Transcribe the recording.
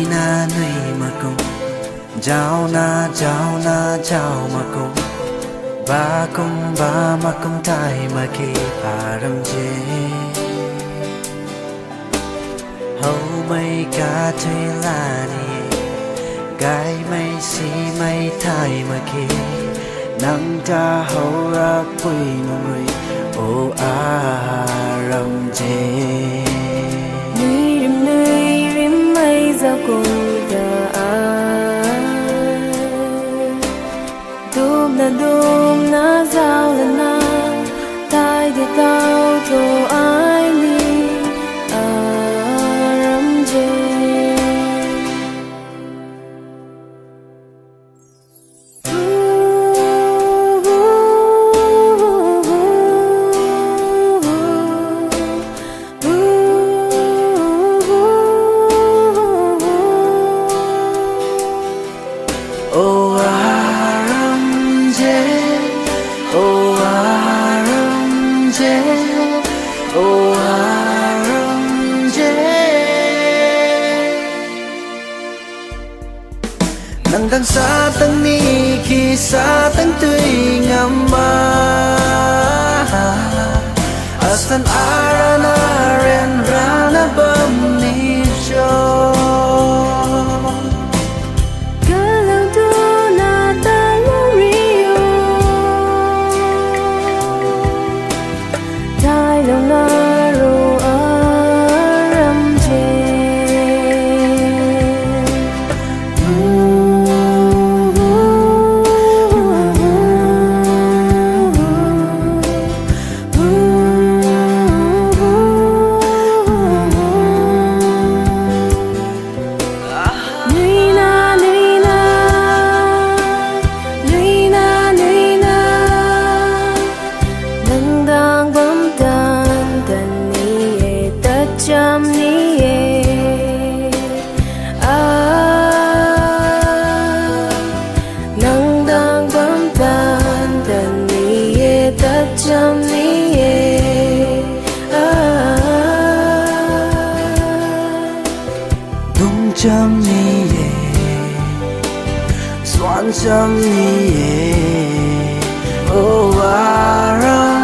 na nui mà cùng Chào mà cùng ba mà cùng tai mà khi param je hầu mây cả trời là ni gai mây si mây thai mà khi nắng ta hầu ra quỳ người ô ram je nuôi rim mây ra cùng Dum na giao là na tai để tao cho ai đi ram je nang đang xa tăng ni khi xa tăng tươi ngắm ba asan arana ren rana bam ni cho kalau tu na tahu rio tai lo na ro ram je chăm ni ye swan chăm ni ye oh